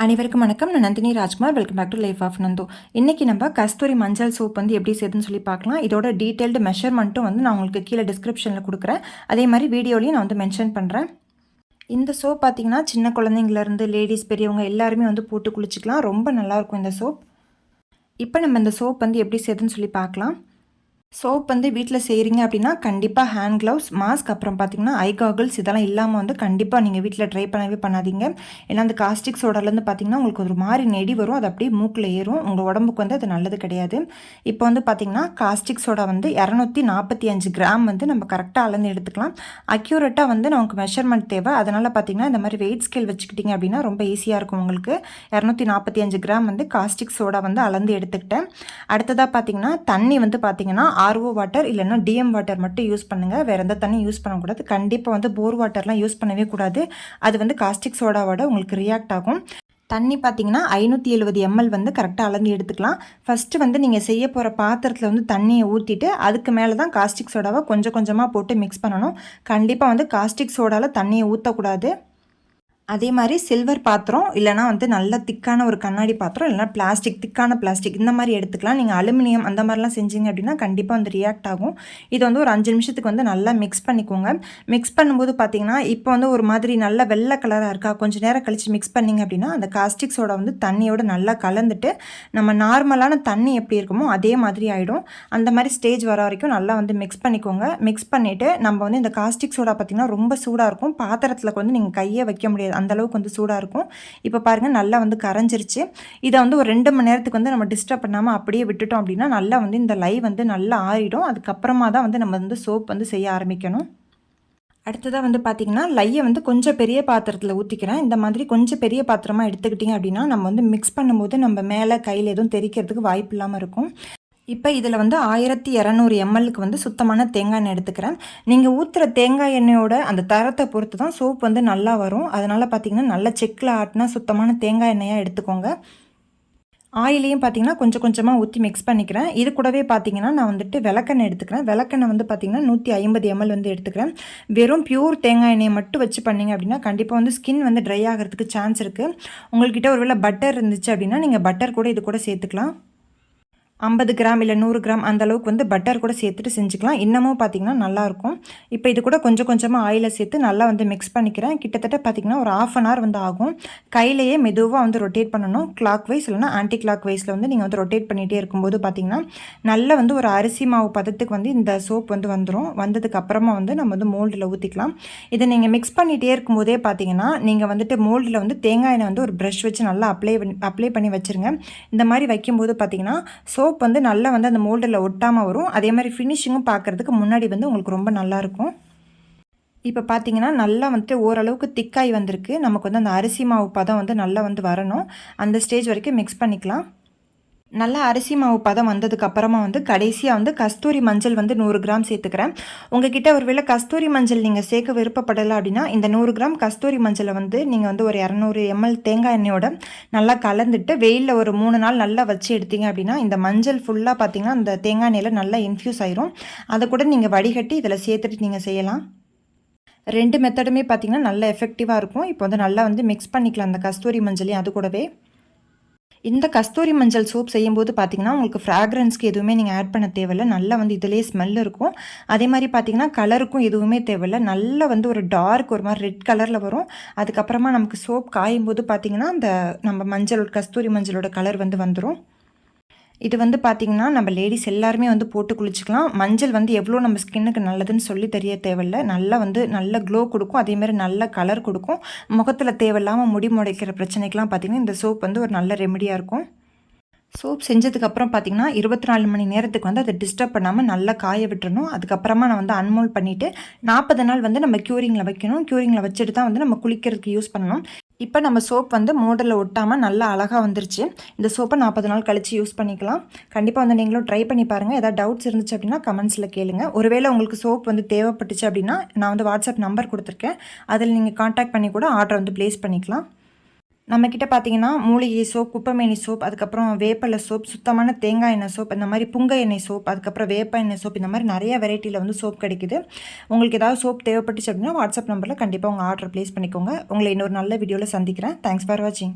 அனைவருக்கும் வணக்கம். நான் Nandini Rajkumar. Welcome back to life of Nandu. இன்றைக்கி நம்ம கஸ்தூரி மஞ்சள் சோப் வந்து எப்படி செய்யுதுன்னு சொல்லி பார்க்கலாம். இதோட டீட்டெயில்டு மெஷர்மெண்ட்டும் வந்து நான் உங்களுக்கு கீழே டிஸ்கிரிப்ஷனில் கொடுக்குறேன். அதே மாதிரி வீடியோலையும் நான் வந்து மென்ஷன் பண்ணுறேன். இந்த சோப் பார்த்திங்கன்னா சின்ன குழந்தைங்கலேருந்து லேடிஸ் பெரியவங்க எல்லாருமே வந்து போட்டு குளிச்சிக்கலாம். ரொம்ப நல்லாயிருக்கும் இந்த சோப். இப்போ நம்ம இந்த சோப் வந்து எப்படி செய்யுதுன்னு சொல்லி பார்க்கலாம். சோப் வந்து வீட்டில் செய்கிறீங்க அப்படின்னா கண்டிப்பாக ஹேண்ட் க்ளவுஸ், மாஸ்க், அப்புறம் பார்த்திங்கன்னா ஐ காகிள்ஸ் இதெல்லாம் இல்லாமல் வந்து கண்டிப்பாக நீங்கள் வீட்டில் ட்ரை பண்ணவே பண்ணாதீங்க. ஏன்னா அந்த காஸ்டிக் சோடாலேருந்து பார்த்திங்கன்னா உங்களுக்கு ஒரு மாதிரி நெடி வரும், அது அப்படியே மூக்கில் ஏறும். உங்கள் உடம்புக்கு வந்து அது நல்லது கிடையாது. இப்போ வந்து பார்த்திங்கன்னா காஸ்டிக் சோடா வந்து 245 கிராம் வந்து நம்ம கரெக்டாக அளந்து எடுத்துக்கலாம். அக்யூரேட்டாக வந்து நமக்கு மெஷர்மெண்ட் தேவை. அதனால் பார்த்திங்கன்னா இந்த மாதிரி வெயிட் ஸ்கேல் வச்சுக்கிட்டிங்க அப்படின்னா ரொம்ப ஈஸியாக இருக்கும் உங்களுக்கு. 245 கிராம் வந்து காஸ்டிக் சோடா வந்து அளந்து எடுத்துக்கிட்டேன். அடுத்ததாக பார்த்திங்கன்னா தண்ணி வந்து பார்த்திங்கன்னா ஆர்ஓ வாட்டர் இல்லைன்னா டிஎம் வாட்டர் மட்டும் யூஸ் பண்ணுங்கள். வேறு எந்த தண்ணி யூஸ் பண்ணக்கூடாது. கண்டிப்பாக வந்து போர் வாட்டர்லாம் யூஸ் பண்ணவே கூடாது. அது வந்து காஸ்டிக் சோடாவோட உங்களுக்கு ரியாக்ட் ஆகும். தண்ணி பார்த்தீங்கன்னா 570 ml வந்து கரெக்டாக அளந்து எடுத்துக்கலாம். ஃபஸ்ட்டு வந்து நீங்கள் செய்ய போகிற பாத்திரத்தில் வந்து தண்ணியை ஊற்றிட்டு அதுக்கு மேலே தான் காஸ்டிக் சோடாவை கொஞ்சம் கொஞ்சமாக போட்டு மிக்ஸ் பண்ணணும். கண்டிப்பாக வந்து காஸ்டிக் சோடாவில் தண்ணியை ஊற்றக்கூடாது. அதே மாதிரி சில்வர் பாத்திரம் இல்லைனா வந்து நல்ல திக்கான ஒரு கண்ணாடி பாத்திரம் இல்லைனா பிளாஸ்டிக், திக்கான பிளாஸ்டிக் இந்த மாதிரி எடுத்துக்கலாம். நீங்கள் அலுமினியம் அந்த மாதிரிலாம் செஞ்சீங்க அப்படின்னா கண்டிப்பாக வந்து ரியாக்ட் ஆகும். இது வந்து ஒரு 5 நிமிஷத்துக்கு வந்து நல்லா மிக்ஸ் பண்ணிக்கோங்க. மிக்ஸ் பண்ணும்போது பார்த்தீங்கன்னா இப்போ வந்து ஒரு மாதிரி நல்ல வெள்ளை கலராக இருக்கா, கொஞ்சம் நேரம் கழித்து மிக்ஸ் பண்ணிங்க அப்படின்னா அந்த காஸ்டிக் சோடா வந்து தண்ணியோடு நல்லா கலந்துட்டு நம்ம நார்மலான தண்ணி எப்படி இருக்குமோ அதே மாதிரி ஆகிடும். அந்த மாதிரி ஸ்டேஜ் வர வரைக்கும் நல்லா வந்து மிக்ஸ் பண்ணிக்கோங்க. மிக்ஸ் பண்ணிவிட்டு நம்ம வந்து இந்த காஸ்டிக் சோடா பார்த்திங்கன்னா ரொம்ப சூடாக இருக்கும். பாத்திரத்தில் வந்து நீங்கள் கையை வைக்க முடியாது, அந்தளவுக்கு வந்து சூடாக இருக்கும். இப்போ பாருங்கள் நல்லா வந்து கரைஞ்சிருச்சு. இதை வந்து ஒரு 2 மணி நேரத்துக்கு வந்து நம்ம டிஸ்டர்ப் பண்ணாமல் அப்படியே விட்டுட்டோம் அப்படின்னா நல்லா வந்து இந்த லை வந்து நல்லா ஆறிடும். அதுக்கப்புறமா தான் வந்து நம்ம வந்து சோப் வந்து செய்ய ஆரம்பிக்கணும். அடுத்ததாக வந்து பார்த்திங்கன்னா லையை வந்து கொஞ்சம் பெரிய பாத்திரத்தில் ஊற்றிக்கிறேன். இந்த மாதிரி கொஞ்சம் பெரிய பாத்திரமாக எடுத்துக்கிட்டிங்க அப்படின்னா நம்ம வந்து மிக்ஸ் பண்ணும்போது நம்ம மேலே கையில் எதுவும் தெரிக்கிறதுக்கு வாய்ப்பு இல்லாமல் இருக்கும். இப்போ இதில் வந்து 1200 mlக்கு வந்து சுத்தமான தேங்காய் எண்ணெய் எடுத்துக்கிறேன். நீங்கள் ஊற்றுற தேங்காய் எண்ணெயோட அந்த தரத்தை பொறுத்து தான் சோப் வந்து நல்லா வரும். அதனால் பார்த்திங்கன்னா நல்ல செக்கில் ஆட்டினா சுத்தமான தேங்காய் எண்ணெயாக எடுத்துக்கோங்க. ஆயிலையும் பார்த்திங்கன்னா கொஞ்சம் கொஞ்சமாக ஊற்றி மிக்ஸ் பண்ணிக்கிறேன். இது கூடவே பார்த்திங்கன்னா நான் வந்துட்டு விளக்கெண்ணெய் எடுத்துக்கிறேன். விளக்கெண்ணெய் வந்து பார்த்திங்கன்னா 150 ml வந்து எடுத்துக்கிறேன். வெறும் பியூர் தேங்காய் எண்ணெயை மட்டும் வச்சு பண்ணிங்க அப்படின்னா கண்டிப்பாக வந்து ஸ்கின் வந்து ட்ரை ஆகிறதுக்கு சான்ஸ் இருக்குது. உங்கள்கிட்ட ஒருவேளை பட்டர் இருந்துச்சு அப்படின்னா நீங்கள் பட்டர் கூட இது கூட சேர்த்துக்கலாம். 50 கிராம் இல்லை 100 கிராம் அந்தளவுக்கு வந்து பட்டர் கூட சேர்த்துட்டு செஞ்சுக்கலாம். இன்னமும் பார்த்திங்கன்னா நல்லாயிருக்கும். இப்போ இது கூட கொஞ்சம் கொஞ்சமாக ஆயிலை சேர்த்து நல்லா வந்து மிக்ஸ் பண்ணிக்கிறேன். கிட்டத்தட்ட பார்த்திங்கன்னா ஒரு 1/2 hour வந்து ஆகும். கையிலேயே மெதுவாக வந்து ரொட்டேட் பண்ணணும். கிளாக் வைஸ் இல்லைனா ஆன்டி கிளாக் வைஸில் வந்து நீங்கள் வந்து ரொட்டேட் பண்ணிகிட்டே இருக்கும்போது பார்த்திங்கன்னா நல்லா வந்து ஒரு அரிசி மாவு பதத்துக்கு வந்து இந்த சோப் வந்து வந்துடும். வந்ததுக்கு அப்புறமா வந்து நம்ம வந்து மோல்டில் ஊற்றிக்கலாம். இதை நீங்கள் மிக்ஸ் பண்ணிகிட்டே இருக்கும்போதே பார்த்திங்கன்னா நீங்கள் வந்துட்டு மோல்டில் வந்து தேங்காய் எண்ணெய் வந்து ஒரு ப்ரஷ் வச்சு நல்லா அப்ளை பண்ணி வச்சுருங்க. இந்த மாதிரி வைக்கும்போது பார்த்திங்கன்னா சோப் வந்து நல்லா வந்து அந்த மோல்டில் ஒட்டாமல் வரும். அதே மாதிரி ஃபினிஷிங்கும் பார்க்குறதுக்கு முன்னாடி வந்து உங்களுக்கு ரொம்ப நல்லாயிருக்கும். இப்போ பார்த்தீங்கன்னா நல்லா வந்துட்டு ஓரளவுக்கு திக்காய் வந்திருக்கு. நமக்கு வந்து அந்த அரிசி மாவு பதம் வந்து நல்லா வந்து வரணும். அந்த ஸ்டேஜ் வரைக்கும் மிக்ஸ் பண்ணிக்கலாம். நல்லா அரிசி மாவு பதம் வந்ததுக்கு அப்புறமா வந்து கடைசியாக வந்து கஸ்தூரி மஞ்சள் வந்து 100 கிராம் சேர்த்துக்கிறேன். உங்ககிட்ட ஒருவேளை கஸ்தூரி மஞ்சள் நீங்கள் சேர்க்க விருப்பப்படலை அப்படின்னா இந்த 100 கிராம் கஸ்தூரி மஞ்சளை வந்து நீங்கள் வந்து ஒரு 200 ml தேங்காய் எண்ணெயோட நல்லா கலந்துட்டு வெயிலில் ஒரு 3 நாள் நல்லா வச்சு எடுத்தீங்க அப்படின்னா இந்த மஞ்சள் ஃபுல்லாக பார்த்தீங்கன்னா இந்த தேங்காய் எண்ணெயில் நல்லா இன்ஃப்யூஸ் ஆயிரும். அதை கூட நீங்கள் வடிகட்டி இதில் சேர்த்துட்டு நீங்கள் செய்யலாம். 2 மெத்தடுமே பார்த்தீங்கன்னா நல்லா எஃபெக்டிவாக இருக்கும். இப்போ வந்து நல்லா வந்து மிக்ஸ் பண்ணிக்கலாம் அந்த கஸ்தூரி மஞ்சளையும் அது கூடவே. இந்த கஸ்தூரி மஞ்சள் சோப் செய்யும்போது பார்த்திங்கன்னா உங்களுக்கு ஃப்ராக்ரன்ஸ்க்கு எதுவுமே நீங்கள் ஆட் பண்ண தேவையில்லை. நல்லா வந்து இதிலே ஸ்மெல் இருக்கும். அதே மாதிரி பார்த்திங்கன்னா கலருக்கும் எதுவுமே தேவையில்லை. நல்லா வந்து ஒரு டார்க் ஒரு மாதிரி ரெட் கலரில் வரும். அதுக்கப்புறமா நமக்கு சோப் காயும் போது பார்த்திங்கன்னா அந்த நம்ம மஞ்சளோட கஸ்தூரி மஞ்சளோட கலர் வந்து வந்துடும். இது வந்து பார்த்திங்கன்னா நம்ம லேடிஸ் எல்லாருமே வந்து போட்டு குளிச்சிக்கலாம். மஞ்சள் வந்து எவ்வளோ நம்ம ஸ்கின்னுக்கு நல்லதுன்னு சொல்லி தெரிய தேவையில்லை. நல்லா வந்து நல்ல க்ளோ கொடுக்கும். அதேமாதிரி நல்ல கலர் கொடுக்கும். முகத்தில் தேவையில்லாமல் முடி முளைக்கிற பிரச்சனைக்கெலாம் பார்த்திங்கன்னா இந்த சோப் வந்து ஒரு நல்ல ரெமெடியாக இருக்கும். சோப் செஞ்சதுக்கப்புறம் பார்த்திங்கன்னா 24 மணி நேரத்துக்கு வந்து அதை டிஸ்டர்ப் பண்ணாமல் நல்லா காய விட்டுறணும். அதுக்கப்புறமா நான் வந்து அன்மோல் பண்ணிவிட்டு 40 நாள் வந்து நம்ம க்யூரிங்கில் வைக்கணும். க்யூரிங்கில் வச்சுட்டு தான் வந்து நம்ம குளிக்கிறதுக்கு யூஸ் பண்ணணும். இப்போ நம்ம சோப் வந்து மோடலில் ஒட்டாமல் நல்லா அழகாக வந்துருச்சு. இந்த சோப்பை 40 நாள் கழித்து யூஸ் பண்ணிக்கலாம். கண்டிப்பாக வந்து நீங்களும் ட்ரை பண்ணி பாருங்கள். ஏதாவது டவுட்ஸ் இருந்துச்சு அப்படின்னா கமெண்ட்ஸில் கேளுங்க. ஒருவேளை உங்களுக்கு சோப் வந்து தேவைப்பட்டுச்சு அப்படின்னா நான் வந்து வாட்ஸ்அப் நம்பர் கொடுத்துருக்கேன். அதில் நீங்கள் காண்டாக்ட் பண்ணி கூட ஆர்டர் வந்து ப்ளேஸ் பண்ணிக்கலாம். நம்மக்கிட்ட பார்த்தீங்கன்னா மூலிகை சோப், குப்பைமேனி சோப், அதுக்கப்புறம் வேப்பலை சோப், சுத்தமான தேங்காய் எண்ணெய் சோப், இந்த மாதிரி புங்க எண்ணெய் சோப், அதுக்கப்புறம் வேப்ப எண்ணெய் சோப், இந்த மாதிரி நிறைய வெரைட்டியில் வந்து சோப் கிடைக்குது. உங்களுக்கு ஏதாவது சோப் தேவைப்பட்டுச்சு அப்படின்னா வாட்ஸ்அப் நம்பரில் கண்டிப்பாக உங்கள் ஆர்டர் ப்ளேஸ் பண்ணிக்கோங்க. உங்களை இன்னொரு நல்ல வீடியோவில் சந்திக்கிறேன். தேங்க்ஸ் ஃபார் வாட்சிங்.